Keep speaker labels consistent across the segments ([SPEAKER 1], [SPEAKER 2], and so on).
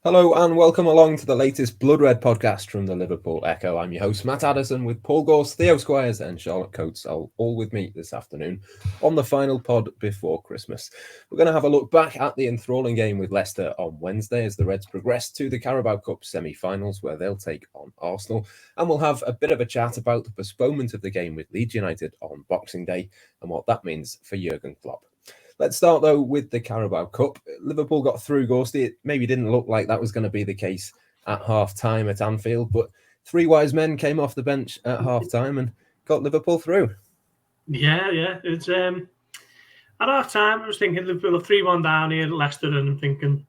[SPEAKER 1] Hello and welcome along to the latest Blood Red podcast from the Liverpool Echo. I'm your host, Matt Addison, with Paul Gorst, Theo Squires and Charlotte Coates all with me this afternoon on the final pod before Christmas. We're going to have a look back at the enthralling game with Leicester on Wednesday as the Reds progress to the Carabao Cup semi-finals where they'll take on Arsenal. And we'll have a bit of a chat about the postponement of the game with Leeds United on Boxing Day and what that means for Jurgen Klopp. Let's start, though, with the Carabao Cup. Liverpool got through, Gorsty. It maybe didn't look like that was going to be the case at half-time at Anfield, but three wise men came off the bench at half-time and got Liverpool through.
[SPEAKER 2] Yeah. It's at half-time, I was thinking Liverpool are 3-1 down here at Leicester, and I'm thinking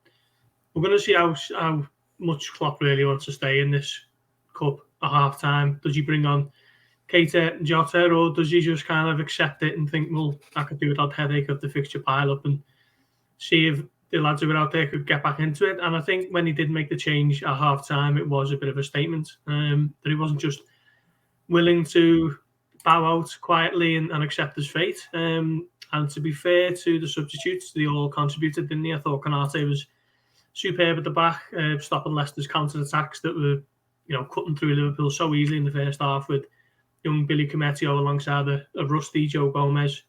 [SPEAKER 2] we're going to see how much Klopp really wants to stay in this cup at half-time. Does he bring on Keita and Jota, or does he just kind of accept it and think, well, I could do without headache of the fixture pile-up and see if the lads who were out there could get back into it? And I think when he did make the change at half-time, it was a bit of a statement that he wasn't just willing to bow out quietly and accept his fate. And to be fair to the substitutes, they all contributed, didn't they? I thought Konate was superb at the back, stopping Leicester's counter-attacks that were, cutting through Liverpool so easily in the first half with young Billy Cometio alongside a rusty Joe Gomez.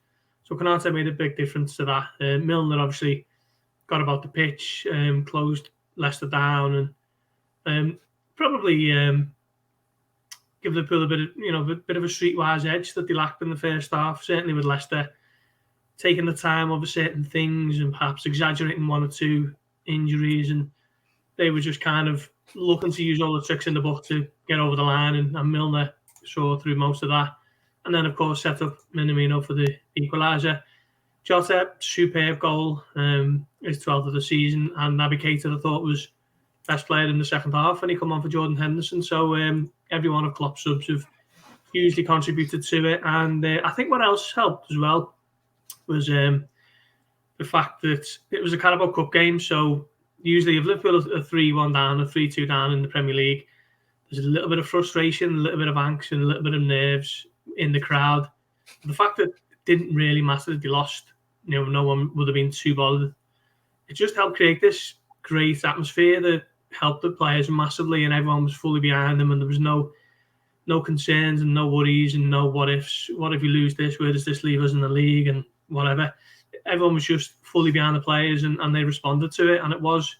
[SPEAKER 2] So Konate made a big difference to that. Milner obviously got about the pitch, closed Leicester down, and probably give Liverpool a bit of a streetwise edge that they lacked in the first half. Certainly with Leicester taking the time over certain things and perhaps exaggerating one or two injuries, and they were just kind of looking to use all the tricks in the book to get over the line, and Milner saw through most of that. And then, of course, set up Minamino for the equaliser. Jota, superb goal, his 12th of the season, and Naby Keita, I thought, was best player in the second half, and he come on for Jordan Henderson. So every one of Klopp's subs have hugely contributed to it. And I think what else helped as well was the fact that it was a Carabao Cup game. So usually if Liverpool are 3-1 down or 3-2 down in the Premier League, there's a little bit of frustration, a little bit of angst, and a little bit of nerves in the crowd. The fact that it didn't really matter that they lost, no one would have been too bothered. It just helped create this great atmosphere that helped the players massively, and everyone was fully behind them, and there was no concerns and no worries and no what ifs. What if we lose this? Where does this leave us in the league and whatever? Everyone was just fully behind the players, and they responded to it, and it was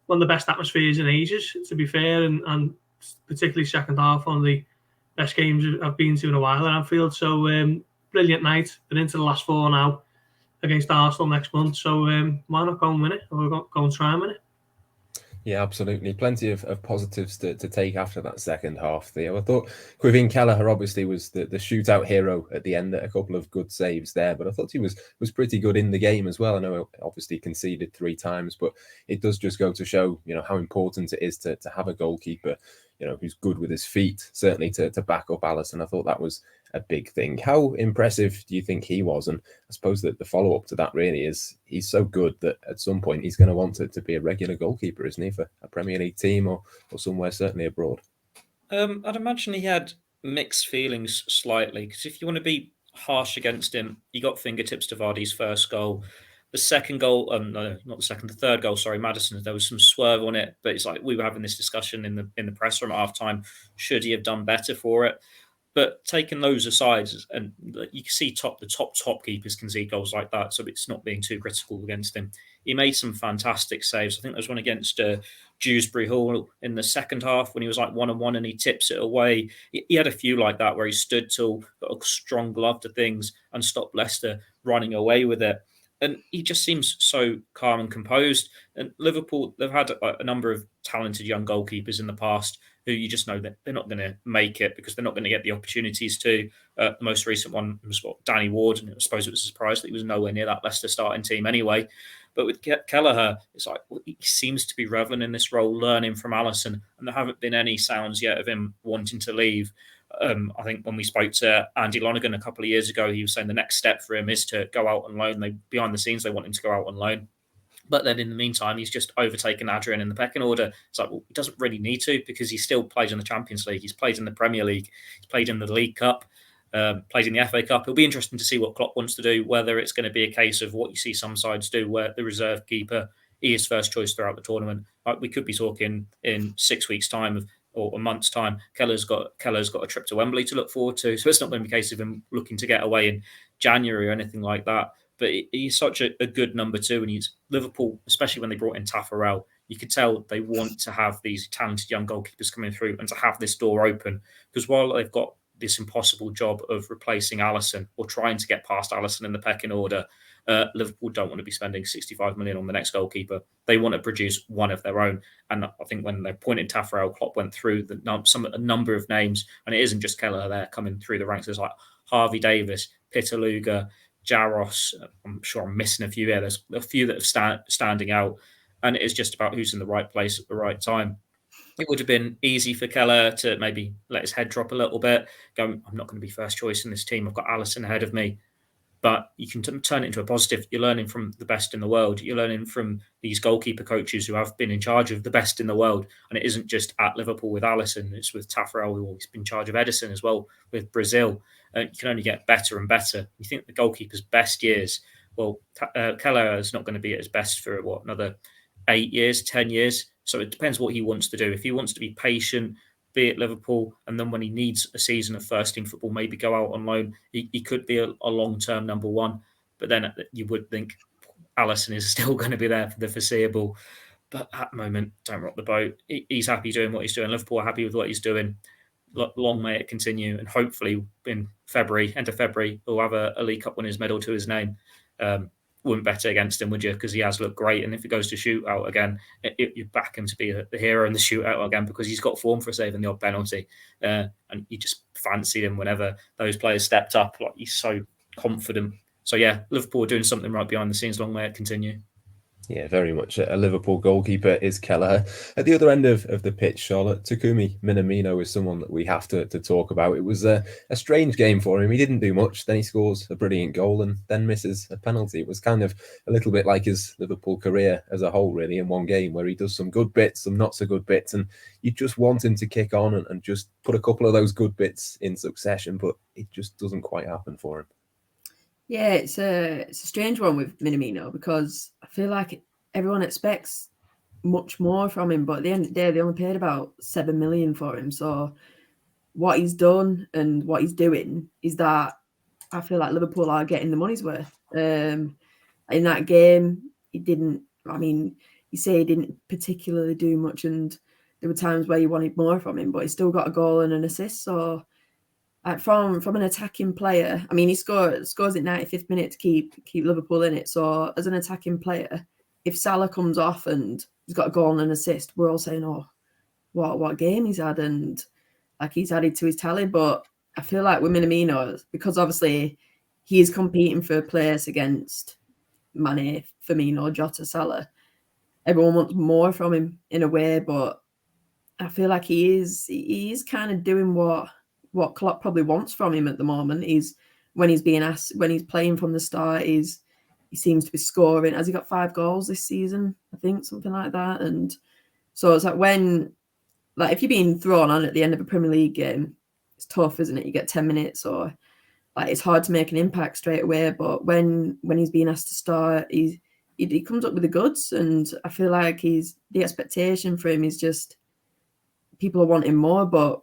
[SPEAKER 2] one of the best atmospheres in ages, to be fair, and particularly second half, one of the best games I've been to in a while at Anfield. So brilliant night. Been into the last four now against Arsenal next month. So why not go and win it, or go and try and win it?
[SPEAKER 1] Yeah, absolutely. Plenty of positives to take after that second half, Theo. I thought Caoimhin Kelleher obviously was the shootout hero at the end, a couple of good saves there, but I thought he was pretty good in the game as well. I know obviously conceded 3 times, but it does just go to show, how important it is to have a goalkeeper, who's good with his feet, certainly to back up Alisson. I thought that was a big thing. How impressive do you think he was? And I suppose that the follow-up to that really is he's so good that at some point he's going to want to be a regular goalkeeper, isn't he, for a Premier League team or somewhere certainly abroad?
[SPEAKER 3] I'd imagine he had mixed feelings slightly, because if you want to be harsh against him, he got fingertips to Vardy's first goal. The second goal, no, not the second, the third goal, sorry, Maddison, there was some swerve on it, but it's like we were having this discussion in the press room at half-time. Should he have done better for it? But taking those aside, and you can see the top keepers concede goals like that, so it's not being too critical against him. He made some fantastic saves. I think there was one against Dewsbury Hall in the second half when he was like 1-on-1 and he tips it away. He had a few like that where he stood tall, got a strong glove to things, and stopped Leicester running away with it. And he just seems so calm and composed. And Liverpool, they've had a number of talented young goalkeepers in the past who you just know that they're not going to make it because they're not going to get the opportunities to. The most recent one was Danny Ward, and I suppose it was a surprise that he was nowhere near that Leicester starting team anyway. But with Kelleher, it's like he seems to be reveling in this role, learning from Alisson, and there haven't been any sounds yet of him wanting to leave. I think when we spoke to Andy Lonergan a couple of years ago, he was saying the next step for him is to go out on loan. Behind the scenes, they want him to go out on loan. But then in the meantime, he's just overtaken Adrian in the pecking order. It's like, well, he doesn't really need to because he still plays in the Champions League. He's played in the Premier League. He's played in the League Cup, played in the FA Cup. It'll be interesting to see what Klopp wants to do, whether it's going to be a case of what you see some sides do where the reserve keeper he is first choice throughout the tournament. We could be talking in 6 weeks' time or a month's time. Kelleher's got a trip to Wembley to look forward to, so it's not going to be a case of him looking to get away in January or anything like that. But he's such a good number 2, and he's Liverpool, especially when they brought in Taffarel. You could tell they want to have these talented young goalkeepers coming through and to have this door open, because while they've got this impossible job of replacing Alisson or trying to get past Alisson in the pecking order, Liverpool don't want to be spending 65 million on the next goalkeeper. They want to produce one of their own. And I think when they appointed Taffarel, Klopp went through a number of names, and it isn't just Kelleher there coming through the ranks. There's like Harvey Davis, Pitaluga, Jaros. I'm sure I'm missing a few here. There's a few that are standing out, and it is just about who's in the right place at the right time. It would have been easy for Kelleher to maybe let his head drop a little bit, go, I'm not going to be first choice in this team. I've got Alisson ahead of me. But you can turn it into a positive. You're learning from the best in the world. You're learning from these goalkeeper coaches who have been in charge of the best in the world. And it isn't just at Liverpool with Alisson. It's with Taffarel, who always been in charge of Edison as well, with Brazil. You can only get better and better. You think the goalkeeper's best years, well, Kelleher is not going to be at his best for, another 8 years, 10 years. So it depends what he wants to do. If he wants to be patient, be at Liverpool, and then when he needs a season of first-team football, maybe go out on loan, he could be a long-term number 1. But then you would think Alisson is still going to be there for the foreseeable. But at the moment, don't rock the boat. He's happy doing what he's doing. Liverpool are happy with what he's doing. Long may it continue. And hopefully in February, end of February, he'll have a League Cup winner's medal to his name. Wouldn't bet against him, would you? Because he has looked great. And if it goes to shootout again, you back him to be the hero in the shootout again, because he's got form for saving the odd penalty. And you just fancied him whenever those players stepped up. Like, he's so confident. So yeah, Liverpool are doing something right behind the scenes. Long may it continue.
[SPEAKER 1] Yeah, very much. A Liverpool goalkeeper is Kelleher. At the other end of the pitch, Charlotte, Takumi Minamino is someone that we have to talk about. It was a strange game for him. He didn't do much. Then he scores a brilliant goal and then misses a penalty. It was kind of a little bit like his Liverpool career as a whole, really, in one game, where he does some good bits, some not so good bits. And you just want him to kick on and just put a couple of those good bits in succession, but it just doesn't quite happen for him.
[SPEAKER 4] Yeah, it's a strange one with Minamino, because I feel like everyone expects much more from him, but at the end of the day, they only paid about 7 million for him. So what he's done and what he's doing is that I feel like Liverpool are getting the money's worth. In that game, he didn't, you say he didn't particularly do much, and there were times where you wanted more from him, but he still got a goal and an assist. So from an attacking player, he scores at 95th minute to keep Liverpool in it. So as an attacking player, if Salah comes off and he's got a goal and an assist, we're all saying, oh, what game he's had, and like he's added to his tally. But I feel like with Minamino, because obviously he is competing for a place against Mane, Firmino, Jota, Salah, everyone wants more from him in a way, but I feel like he is kind of doing what Klopp probably wants from him at the moment. Is when he's being asked, when he's playing from the start, he seems to be scoring. Has he got 5 goals this season? I think something like that. And so it's like if you're being thrown on at the end of a Premier League game, it's tough, isn't it? You get 10 minutes, or like it's hard to make an impact straight away. But when he's being asked to start, he comes up with the goods, and I feel like the expectation for him is just people are wanting more, but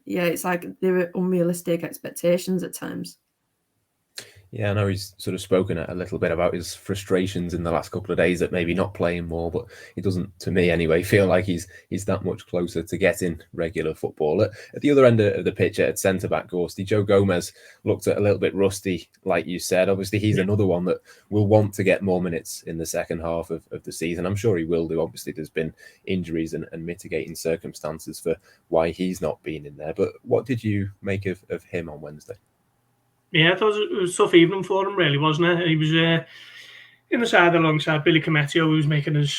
[SPEAKER 4] it's like there are unrealistic expectations at times.
[SPEAKER 1] Yeah, I know he's sort of spoken a little bit about his frustrations in the last couple of days at maybe not playing more, but he doesn't, to me anyway, feel like he's that much closer to getting regular football. At the other end of the pitch at centre-back, Gorsty, Joe Gomez looked a little bit rusty, like you said. Obviously, he's another one that will want to get more minutes in the second half of the season. I'm sure he will do. Obviously, there's been injuries and mitigating circumstances for why he's not been in there. But what did you make of him on Wednesday?
[SPEAKER 2] Yeah, I thought it was a tough evening for him, really, wasn't it? He was in the side alongside Billy Cometio, who was making his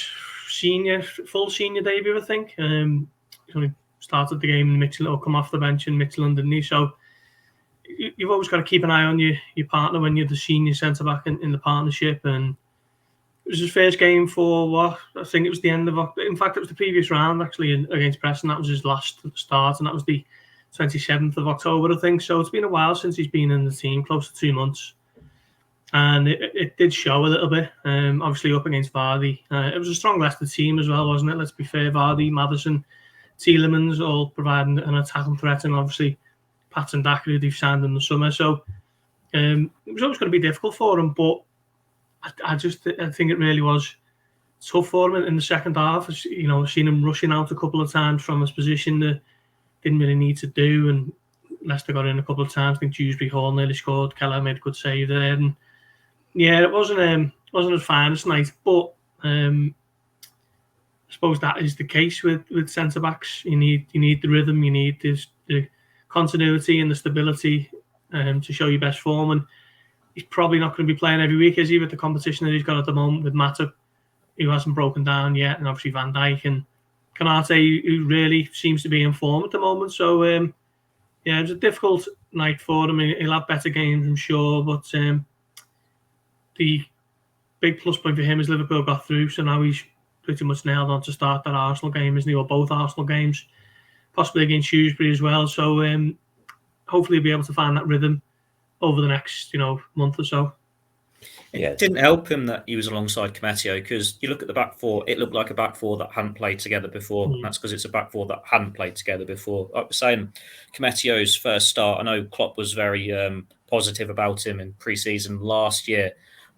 [SPEAKER 2] full senior debut, I think. He only started the game in Midtjylland, or come off the bench in Midtjylland, didn't he? So you've always got to keep an eye on your partner when you're the senior centre-back in the partnership. And it was his first game for I think it was the end of... In fact, it was the previous round, actually, against Preston. That was his last start, and that was the 27th of October, I think. So it's been a while since he's been in the team, close to 2 months. And it did show a little bit, obviously up against Vardy. It was a strong Leicester team as well, wasn't it? Let's be fair, Vardy, Maddison, Tielemans all providing an attacking threat, and obviously Patson Daka, who they've signed in the summer. So it was always going to be difficult for him, but I think it really was tough for him in the second half. I've seen him rushing out a couple of times from his position that didn't really need to do, and Leicester got in a couple of times. I think Dewsbury Hall nearly scored. Kelleher made a good save there, and yeah, it wasn't his finest night, but I suppose that is the case with centre backs. You need the rhythm, you need the continuity and the stability to show your best form. And he's probably not going to be playing every week, is he? With the competition that he's got at the moment with Matip, who hasn't broken down yet, and obviously Van Dijk and Konate, who really seems to be in form at the moment. So yeah, it was a difficult night for him. He'll have better games, I'm sure, but the big plus point for him is Liverpool got through, so now he's pretty much nailed on to start that Arsenal game, isn't he? Or both Arsenal games, possibly against Shrewsbury as well. So hopefully he'll be able to find that rhythm over the next month or so.
[SPEAKER 3] It didn't help him that he was alongside Kometio, because you look at the back four, it looked like a back four that hadn't played together before. And that's because it's a back four that hadn't played together before. I was saying Kometio's first start, I know Klopp was very positive about him in pre-season last year,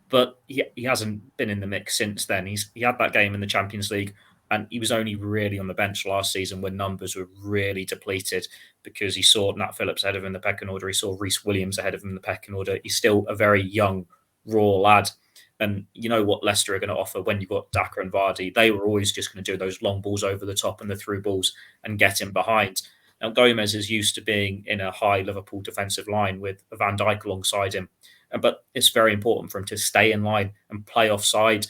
[SPEAKER 3] but he hasn't been in the mix since then. He had that game in the Champions League, and he was only really on the bench last season when numbers were really depleted, because he saw Nat Phillips ahead of him in the pecking order. He saw Reece Williams ahead of him in the pecking order. He's still a very young, raw lad. And you know what Leicester are going to offer when you've got Daka and Vardy. They were always just going to do those long balls over the top and the through balls and get him behind. Now, Gomez is used to being in a high Liverpool defensive line with Van Dijk alongside him. But it's very important for him to stay in line and play offside.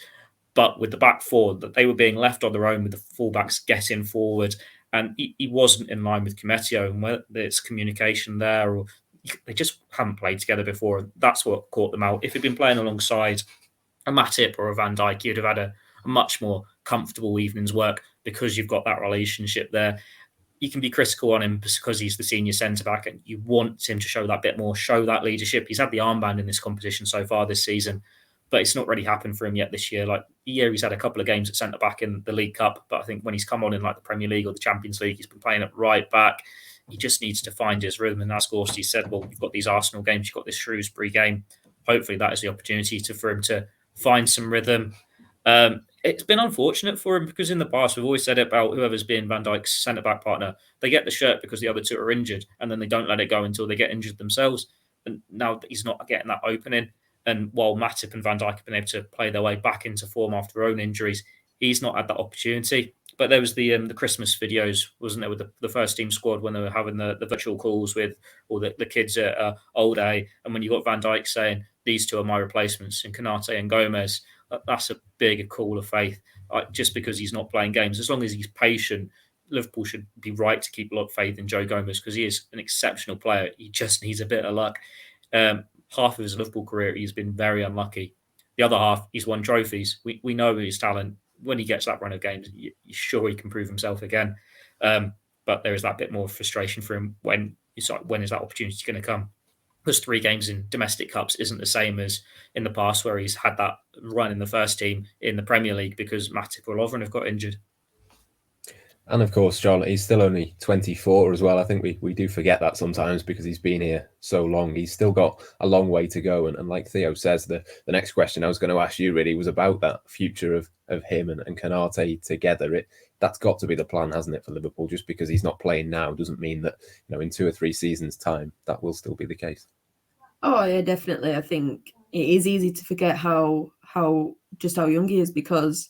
[SPEAKER 3] But with the back four, that they were being left on their own with the fullbacks getting forward, and he wasn't in line with Kometio, and whether it's communication there or they just haven't played together before. And that's what caught them out. If he'd been playing alongside a Matip or a Van Dijk, you'd have had a much more comfortable evening's work, because you've got that relationship there. You can be critical on him because he's the senior centre-back and you want him to show that bit more, show that leadership. He's had the armband in this competition so far this season, but it's not really happened for him yet this year. Like, he's had a couple of games at centre-back in the League Cup, but I think when he's come on in like the Premier League or the Champions League, he's been playing at right back. He just needs to find his rhythm. And as Gorst said, well, you've got these Arsenal games, you've got this Shrewsbury game. Hopefully that is the opportunity for him to find some rhythm. It's been unfortunate for him, because in the past we've always said it about whoever's been Van Dijk's centre-back partner. They get the shirt because the other two are injured, and then they don't let it go until they get injured themselves. And now he's not getting that opening. And while Matip and Van Dijk have been able to play their way back into form after their own injuries, he's not had that opportunity. But there was the Christmas videos, wasn't there, with the first team squad when they were having the virtual calls with all the kids at Old A. And when you got Van Dijk saying, these two are my replacements, and Konate and Gomez, that's a big call of faith. Just because he's not playing games, as long as he's patient, Liverpool should be right to keep a lot of faith in Joe Gomez, because he is an exceptional player. He just needs a bit of luck. Half of his Liverpool career, he's been very unlucky. The other half, he's won trophies. We know his talent. When he gets that run of games, you're sure he can prove himself again. But there is that bit more frustration for him when is that opportunity going to come? Because 3 games in domestic cups isn't the same as in the past, where he's had that run in the first team in the Premier League because Matip or Lovren have got injured.
[SPEAKER 1] And of course, Charlotte, he's still only 24 as well. I think we do forget that sometimes because he's been here so long. He's still got a long way to go. And like Theo says, the next question I was going to ask you really was about that future of him and Konate together. That's got to be the plan, hasn't it, for Liverpool? Just because he's not playing now doesn't mean that, in 2 or 3 seasons' time, that will still be the case.
[SPEAKER 4] Oh, yeah, definitely. I think it is easy to forget how young he is, because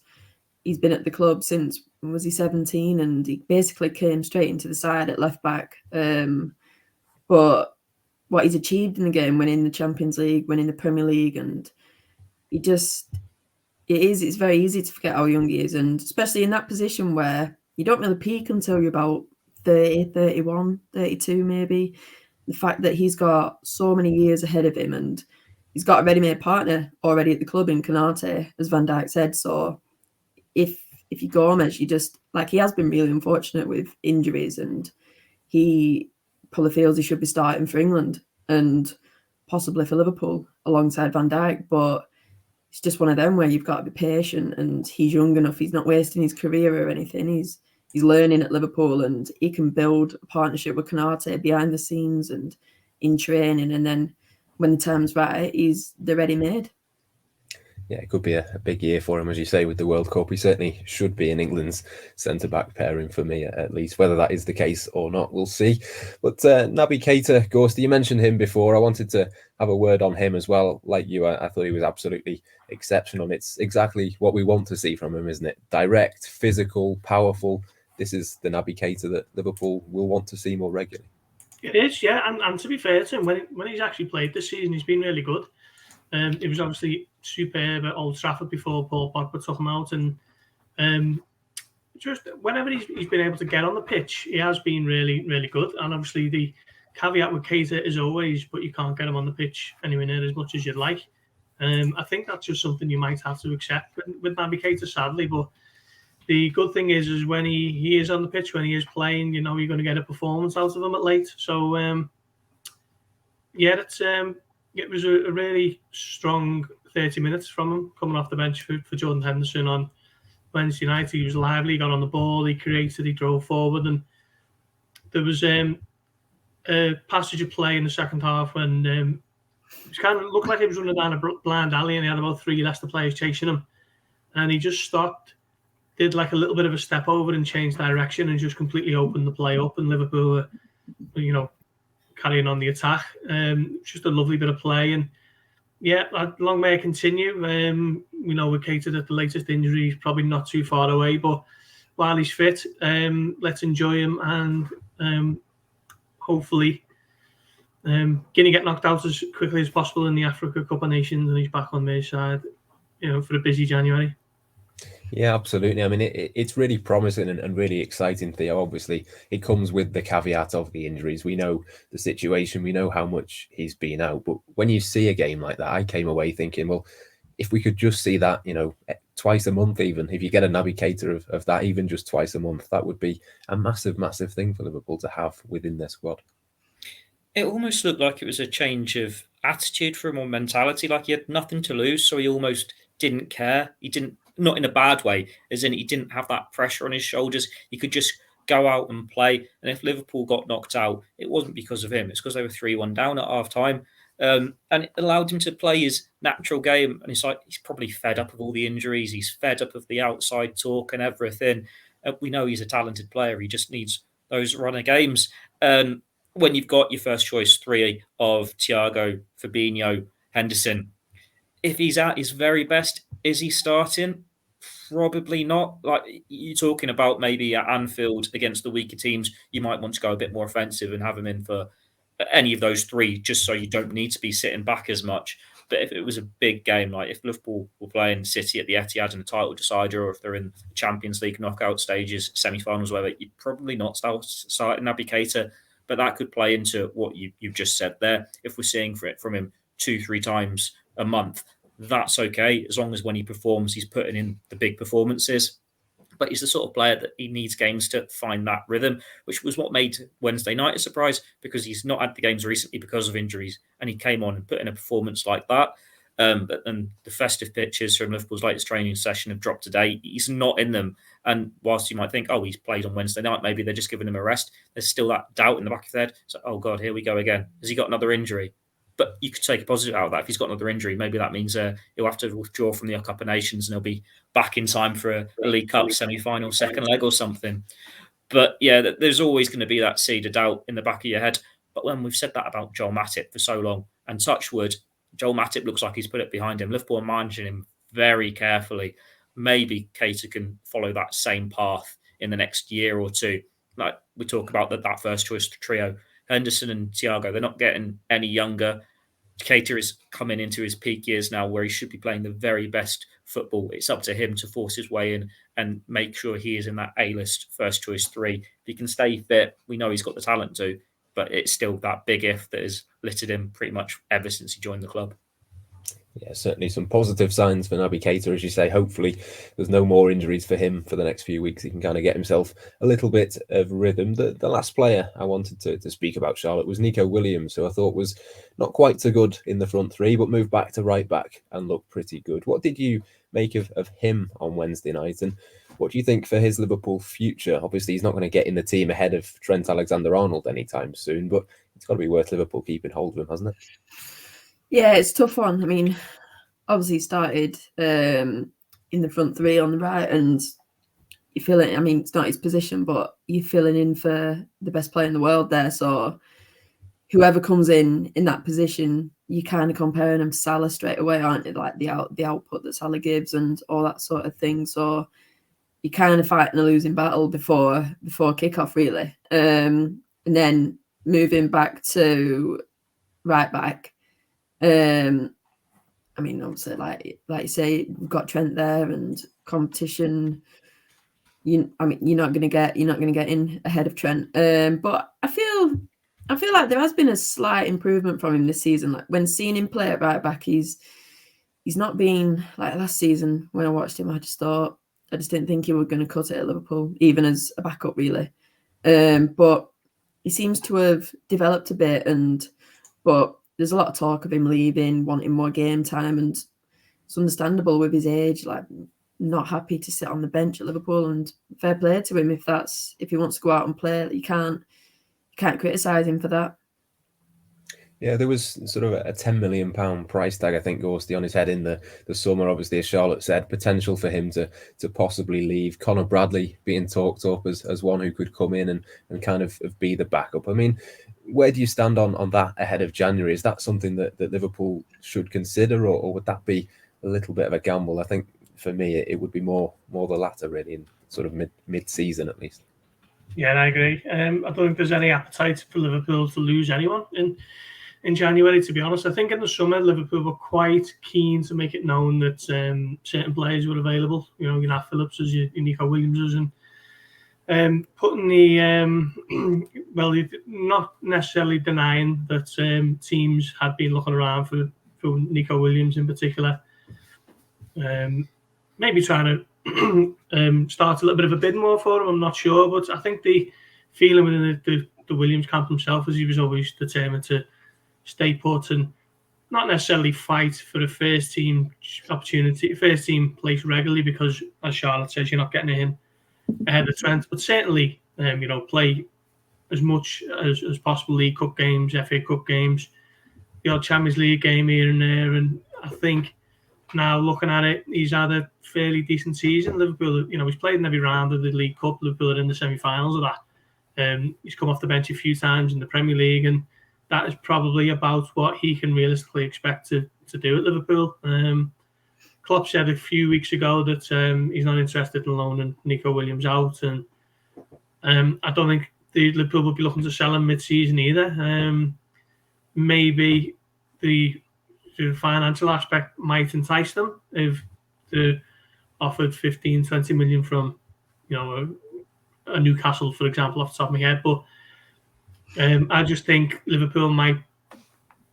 [SPEAKER 4] he's been at the club since, was he 17? And he basically came straight into the side at left back. But what he's achieved in the game, winning the Champions League, winning the Premier League, and it's very easy to forget how young he is. And especially in that position where you don't really peak until you're about 30, 31, 32 maybe. The fact that he's got so many years ahead of him, and he's got a ready-made partner already at the club in Konate, as Van Dijk said. So if you Gomez, he has been really unfortunate with injuries, and he probably feels he should be starting for England. And possibly for Liverpool alongside Van Dijk, but it's just one of them where you've got to be patient, and he's young enough. He's not wasting his career or anything. He's learning at Liverpool, and he can build a partnership with Konate behind the scenes and in training. And then when the time's right, they're ready-made.
[SPEAKER 1] Yeah, it could be a big year for him, as you say, with the World Cup. He certainly should be in England's centre-back pairing for me, at least. Whether that is the case or not, we'll see. But Naby Keita, Gorst, you mentioned him before. I wanted to have a word on him as well. Like you, I thought he was absolutely exceptional. It's exactly what we want to see from him, isn't it? Direct, physical, powerful. This is the Naby Keita that Liverpool will want to see more regularly.
[SPEAKER 2] It is, yeah. And to be fair to him, when he's actually played this season, he's been really good. It was obviously superb at Old Trafford before Paul Pogba took him out, and just whenever he's been able to get on the pitch, he has been really, really good. And obviously the caveat with Keita is always, but you can't get him on the pitch anywhere near as much as you'd like. I think that's just something you might have to accept with Naby Keita, sadly. But the good thing is when he is on the pitch, when he is playing, you're going to get a performance out of him at late. So it was a really strong 30 minutes from him coming off the bench for Jordan Henderson on Wednesday night. He was lively, he got on the ball, he created, he drove forward, and there was a passage of play in the second half when it kind of looked like he was running down a blind alley, and he had about 3 Leicester players chasing him, and he just stopped, did like a little bit of a step over and changed direction and just completely opened the play up, and Liverpool were, carrying on the attack. Just a lovely bit of play, and yeah, long may it continue. With Keita, that the latest injury is probably not too far away, but while he's fit, let's enjoy him, and hopefully Guinea get knocked out as quickly as possible in the Africa Cup of Nations, and he's back on their side, for a busy January.
[SPEAKER 1] Yeah, absolutely. I mean, it's really promising and really exciting, Theo. Obviously, it comes with the caveat of the injuries. We know the situation. We know how much he's been out. But when you see a game like that, I came away thinking, well, if we could just see that, twice a month even, if you get a Naby Keita of that, even just twice a month, that would be a massive, massive thing for Liverpool to have within their squad.
[SPEAKER 3] It almost looked like it was a change of attitude for him, or mentality, like he had nothing to lose, so he almost didn't care. He didn't, not in a bad way, as in he didn't have that pressure on his shoulders. He could just go out and play. And if Liverpool got knocked out, it wasn't because of him. It's because they were 3-1 down at half-time. And it allowed him to play his natural game. And it's like he's probably fed up of all the injuries. He's fed up of the outside talk and everything. We know he's a talented player. He just needs those runner games. When you've got your first choice 3 of Thiago, Fabinho, Henderson, if he's at his very best, is he starting? Probably not. Like you're talking about maybe at Anfield against the weaker teams, you might want to go a bit more offensive and have him in for any of those 3, just so you don't need to be sitting back as much. But if it was a big game, like if Liverpool were playing City at the Etihad in a title decider, or if they're in the Champions League knockout stages, semi-finals, whatever, you'd probably not start Naby Keita. But that could play into what you've just said there. If we're seeing from him 2-3 times a month, that's okay, as long as when he performs, he's putting in the big performances. But he's the sort of player that he needs games to find that rhythm, which was what made Wednesday night a surprise, because he's not had the games recently because of injuries, and he came on and put in a performance like that. But then the festive pictures from Liverpool's latest training session have dropped today. He's not in them. And whilst you might think, oh, he's played on Wednesday night, maybe they're just giving him a rest, there's still that doubt in the back of their head. It's like, oh, God, here we go again. Has he got another injury? But you could take a positive out of that. If he's got another injury, maybe that means he'll have to withdraw from the Cup of Nations and he'll be back in time for a League Cup semi-final, second leg or something. But yeah, there's always going to be that seed of doubt in the back of your head. But when we've said that about Joel Matip for so long, and touch wood, Joel Matip looks like he's put it behind him. Liverpool are managing him very carefully. Maybe Keita can follow that same path in the next year or 2. Like we talk about that first choice trio, Henderson and Thiago, they're not getting any younger. Keita is coming into his peak years now where he should be playing the very best football. It's up to him to force his way in and make sure he is in that A-list first choice 3. If he can stay fit, we know he's got the talent to, but it's still that big if that has littered him pretty much ever since he joined the club.
[SPEAKER 1] Yeah, certainly some positive signs for Naby Keita, as you say. Hopefully there's no more injuries for him for the next few weeks. He can kind of get himself a little bit of rhythm. The last player I wanted to speak about, Charlotte, was Neco Williams, who I thought was not quite so good in the front three, but moved back to right back and looked pretty good. What did you make of him on Wednesday night? And what do you think for his Liverpool future? Obviously, he's not going to get in the team ahead of Trent Alexander-Arnold anytime soon, but it's got to be worth Liverpool keeping hold of him, hasn't it?
[SPEAKER 4] Yeah, it's a tough one. I mean, obviously he started in the front three on the right, and you feel it. I mean, it's not his position, but you're filling in for the best player in the world there. So whoever comes in that position, you kind of comparing him to Salah straight away, aren't you? Like the output that Salah gives and all that sort of thing. So you're kind of fighting a losing battle before kickoff, really. And then moving back to right back. I mean, obviously, like you say, we've got Trent there and competition. You're not going to get in ahead of Trent. But I feel like there has been a slight improvement from him this season. Like when seeing him play at right back, he's not been like last season when I watched him. I just didn't think he was going to cut it at Liverpool, even as a backup, really. But he seems to have developed a bit, but there's a lot of talk of him leaving, wanting more game time, and it's understandable with his age, like not happy to sit on the bench at Liverpool. And fair play to him if he wants to go out and play. You can't criticise him for that.
[SPEAKER 1] Yeah, there was sort of a £10 million price tag, I think, Gorsty, on his head in the summer. Obviously, as Charlotte said, potential for him to possibly leave. Conor Bradley being talked up as one who could come in and kind of be the backup. I mean, where do you stand on that ahead of January? Is that something that Liverpool should consider, or would that be a little bit of a gamble? I think for me, it would be more the latter, really, in sort of mid-season at least.
[SPEAKER 2] Yeah, I agree. I don't think there's any appetite for Liverpool to lose anyone in January, to be honest. I think in the summer, Liverpool were quite keen to make it known that certain players were available. You know, Nat Phillips, your Neco Williams, and putting the well, not necessarily denying that teams had been looking around for Neco Williams in particular. Maybe trying to start a little bit of a bid more for him. I'm not sure, but I think the feeling within the Williams camp himself is he was always determined to stay put and not necessarily fight for a first team opportunity, first team place regularly, because as Charlotte says, you're not getting him ahead of Trent, but certainly play as much as possible League Cup games, FA Cup games, the odd Champions League game here and there. And I think now looking at it, he's had a fairly decent season. Liverpool, he's played in every round of the League Cup. Liverpool are in the semi-finals of that. He's come off the bench a few times in the Premier League, and that is probably about what he can realistically expect to do at Liverpool. Klopp said a few weeks ago that he's not interested in loaning Neco Williams out, and I don't think Liverpool would be looking to sell him mid-season either. Maybe the financial aspect might entice them if they offered 15-20 million from a Newcastle, for example, off the top of my head. But I just think Liverpool might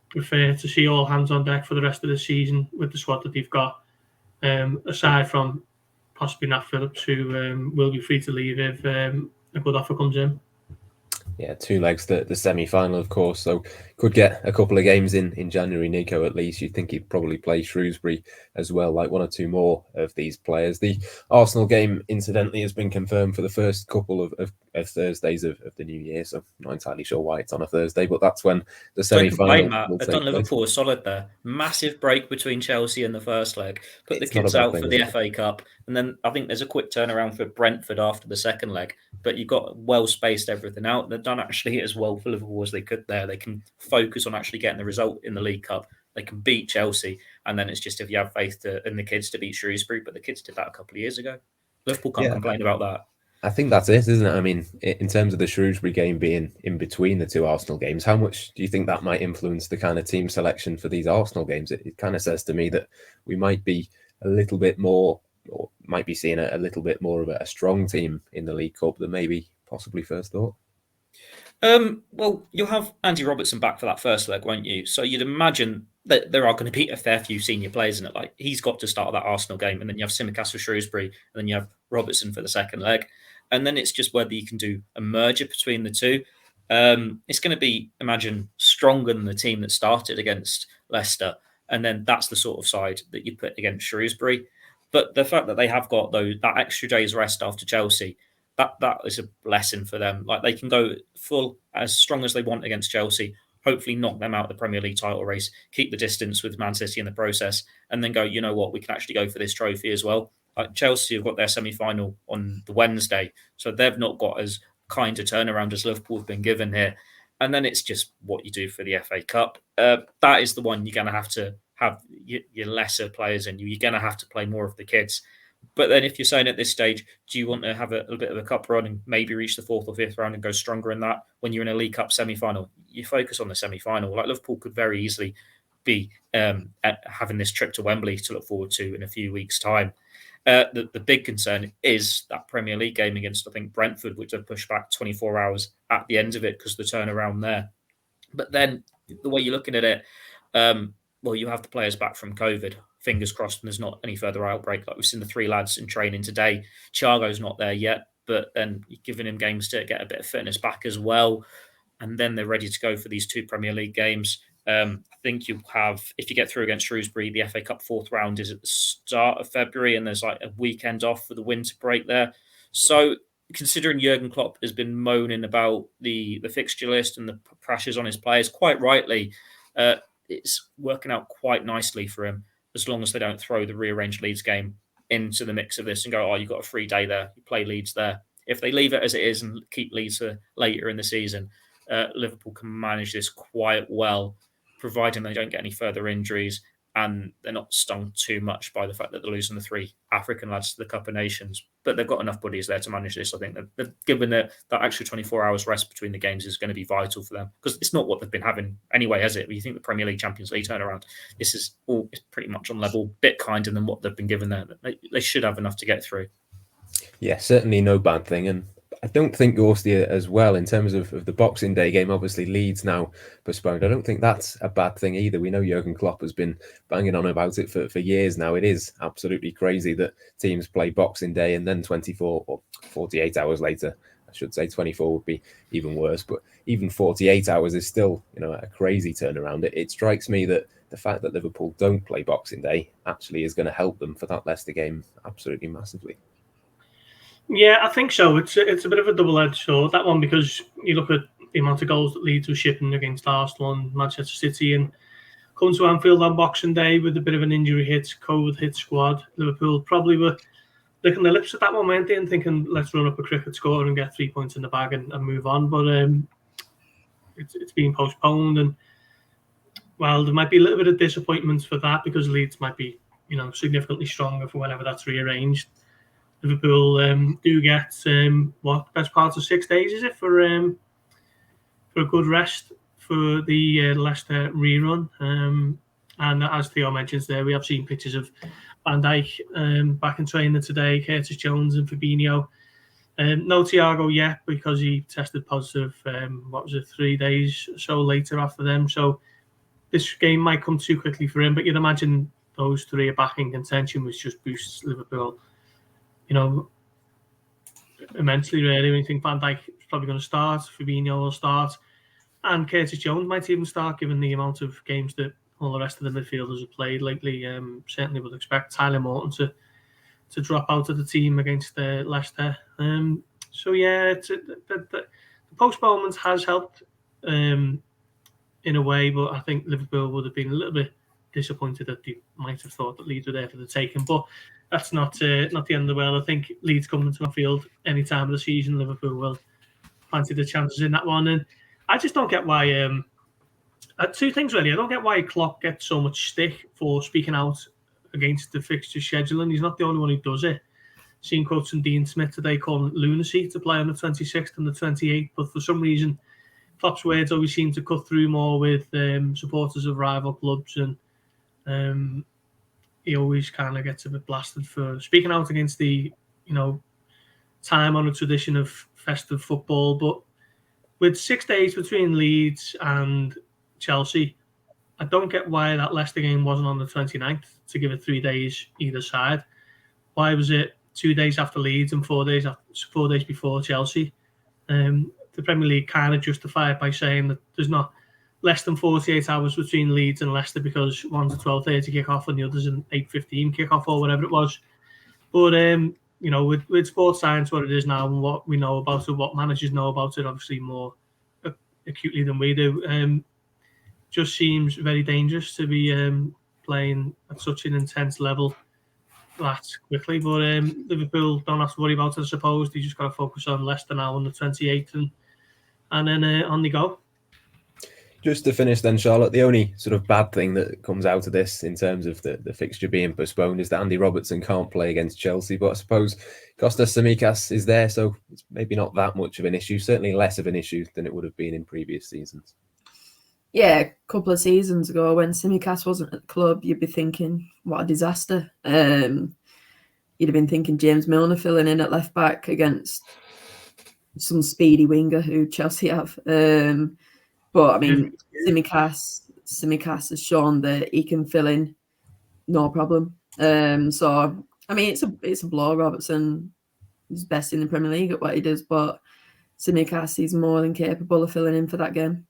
[SPEAKER 2] prefer to see all hands on deck for the rest of the season with the squad that they've got, aside from possibly Nat Phillips, who will be free to leave if a good offer comes in.
[SPEAKER 1] Yeah, two legs, the semi-final, of course, so could get a couple of games in January, Neco, at least. You'd think he'd probably play Shrewsbury as well, like one or two more of these players. The Arsenal game, incidentally, has been confirmed for the first couple of Thursdays of the new year, so I'm not entirely sure why it's on a Thursday, but that's when the semi-final will
[SPEAKER 3] They've
[SPEAKER 1] take
[SPEAKER 3] done
[SPEAKER 1] place.
[SPEAKER 3] Liverpool solid there. Massive break between Chelsea and the first leg. Put
[SPEAKER 1] It's
[SPEAKER 3] the kids
[SPEAKER 1] not a bad
[SPEAKER 3] out
[SPEAKER 1] thing,
[SPEAKER 3] for
[SPEAKER 1] is
[SPEAKER 3] the
[SPEAKER 1] it?
[SPEAKER 3] FA Cup, and then I think there's a quick turnaround for Brentford after the second leg. But you've got well spaced everything out. They've done actually as well for Liverpool as they could there. They can focus on actually getting the result in the League Cup. They can beat Chelsea, and then it's just if you have faith in the kids to beat Shrewsbury. But the kids did that a couple of years ago. Liverpool can't complain about that.
[SPEAKER 1] I think that's it, isn't it? I mean, in terms of the Shrewsbury game being in between the two Arsenal games, how much do you think that might influence the kind of team selection for these Arsenal games? It kind of says to me that we might be a little bit more, or might be seeing a little bit more of a strong team in the League Cup than maybe possibly first thought.
[SPEAKER 3] Well, you'll have Andy Robertson back for that first leg, won't you? So you'd imagine that there are going to be a fair few senior players in it. Like, he's got to start that Arsenal game, and then you have Tsimikas for Shrewsbury, and then you have Robertson for the second leg. And then it's just whether you can do a merger between the two. It's going to be, imagine, stronger than the team that started against Leicester. And then that's the sort of side that you put against Shrewsbury. But the fact that they have got that extra day's rest after Chelsea, that is a lesson for them. Like, they can go full as strong as they want against Chelsea, hopefully knock them out of the Premier League title race, keep the distance with Man City in the process, and then go, you know what, we can actually go for this trophy as well. Like, Chelsea have got their semi-final on the Wednesday, so they've not got as kind of turnaround as Liverpool have been given here. And then it's just what you do for the FA Cup. That is the one you're going to have your lesser players in. You're going to have to play more of the kids. But then if you're saying at this stage, do you want to have a little bit of a cup run and maybe reach the fourth or fifth round and go stronger in that when you're in a League Cup semi-final? You focus on the semi-final. Like, Liverpool could very easily be having this trip to Wembley to look forward to in a few weeks' time. The big concern is that Premier League game against, I think, Brentford, which they've pushed back 24 hours at the end of it because of the turnaround there. But then the way you're looking at it, well, you have the players back from COVID. Fingers crossed, and there's not any further outbreak. Like, we've seen the three lads in training today. Thiago's not there yet, but then you're giving him games to get a bit of fitness back as well. And then they're ready to go for these two Premier League games. I think you have, if you get through against Shrewsbury, the FA Cup fourth round is at the start of February, and there's like a weekend off for the winter break there. So, considering Jurgen Klopp has been moaning about the fixture list and the pressures on his players, quite rightly, it's working out quite nicely for him, as long as they don't throw the rearranged Leeds game into the mix of this and go, oh, you've got a free day there, you play Leeds there. If they leave it as it is and keep Leeds for later in the season, Liverpool can manage this quite well, providing they don't get any further injuries and they're not stung too much by the fact that they're losing the three African lads to the Cup of Nations. But they've got enough buddies there to manage this. I think that given that extra 24 hours rest between the games is going to be vital for them, because it's not what they've been having anyway, has it? You think the Premier League, Champions League turnaround, this is all pretty much on level, bit kinder than what they've been given there. They should have enough to get through.
[SPEAKER 1] Yeah, certainly no bad thing. And I don't think Gorsty as well, in terms of the Boxing Day game, obviously Leeds now postponed. I don't think that's a bad thing either. We know Jurgen Klopp has been banging on about it for years now. It is absolutely crazy that teams play Boxing Day and then 24 or 48 hours later, I should say 24 would be even worse, but even 48 hours is still, a crazy turnaround. It strikes me that the fact that Liverpool don't play Boxing Day actually is going to help them for that Leicester game absolutely massively.
[SPEAKER 2] Yeah, I think so. It's a bit of a double-edged sword, that one, because you look at the amount of goals that Leeds were shipping against Arsenal and Manchester City, and come to Anfield on Boxing Day with a bit of an injury hit, COVID hit squad. Liverpool probably were licking their lips at that moment, and thinking, let's run up a cricket score and get 3 points in the bag and move on. But it's been postponed, and well, there might be a little bit of disappointment for that, because Leeds might be, significantly stronger for whenever that's rearranged. Liverpool do get best part of 6 days, is it, for a good rest for the Leicester rerun. And as Theo mentions there, we have seen pictures of Van Dijk back in training today, Curtis Jones and Fabinho. No Thiago yet, because he tested positive 3 days or so later after them. So this game might come too quickly for him, but you'd imagine those three are back in contention, which just boosts Liverpool immensely, really. When you think Van Dijk is probably going to start, Fabinho will start, and Curtis Jones might even start, given the amount of games that all the rest of the midfielders have played lately. Certainly would expect Tyler Morton to drop out of the team against Leicester. So yeah, the postponement has helped in a way, but I think Liverpool would have been a little bit disappointed that they might have thought that Leeds were there for the taking. But that's not the end of the world. I think Leeds coming to Anfield any time of the season, Liverpool will fancy the chances in that one. And I just don't get why. Two things really. I don't get why Klopp gets so much stick for speaking out against the fixture scheduling. He's not the only one who does it. Seen quotes from Dean Smith today calling it lunacy to play on the 26th and the 28th. But for some reason, Klopp's words always seem to cut through more with supporters of rival clubs, and he always kind of gets a bit blasted for speaking out against the, time-honoured tradition of festive football. But with 6 days between Leeds and Chelsea, I don't get why that Leicester game wasn't on the 29th to give it 3 days either side. Why was it 2 days after Leeds and 4 days before Chelsea? The Premier League kind of justify it by saying that there's not less than 48 hours between Leeds and Leicester because one's a 12:30 kick-off and the other's an 8:15 kick-off or whatever it was. But, with sports science, what it is now and what we know about it, what managers know about it, obviously more acutely than we do, just seems very dangerous to be playing at such an intense level that quickly. But Liverpool don't have to worry about it, I suppose. They just got to focus on Leicester now on the 28th and then on they go.
[SPEAKER 1] Just to finish then, Charlotte, the only sort of bad thing that comes out of this in terms of the fixture being postponed is that Andy Robertson can't play against Chelsea. But I suppose Kostas Tsimikas is there, so it's maybe not that much of an issue, certainly less of an issue than it would have been in previous seasons.
[SPEAKER 4] Yeah, a couple of seasons ago when Tsimikas wasn't at the club, you'd be thinking, what a disaster. You'd have been thinking James Milner filling in at left back against some speedy winger who Chelsea have. But I mean, Tsimikas has shown that he can fill in, no problem. So I mean, it's a blow. Robertson is best in the Premier League at what he does, but Tsimikas is more than capable of filling in for that game.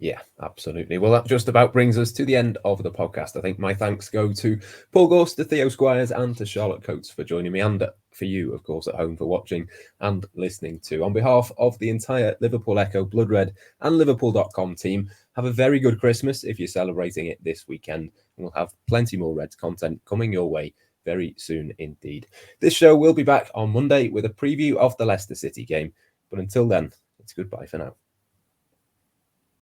[SPEAKER 1] Yeah, absolutely. Well, that just about brings us to the end of the podcast. I think my thanks go to Paul Gorst, to Theo Squires, and to Charlotte Coates for joining me, and for you, of course, at home for watching and listening to. On behalf of the entire Liverpool Echo, Blood Red, and Liverpool.com team, have a very good Christmas if you're celebrating it this weekend. And we'll have plenty more Reds content coming your way very soon indeed. This show will be back on Monday with a preview of the Leicester City game. But until then, it's goodbye for now.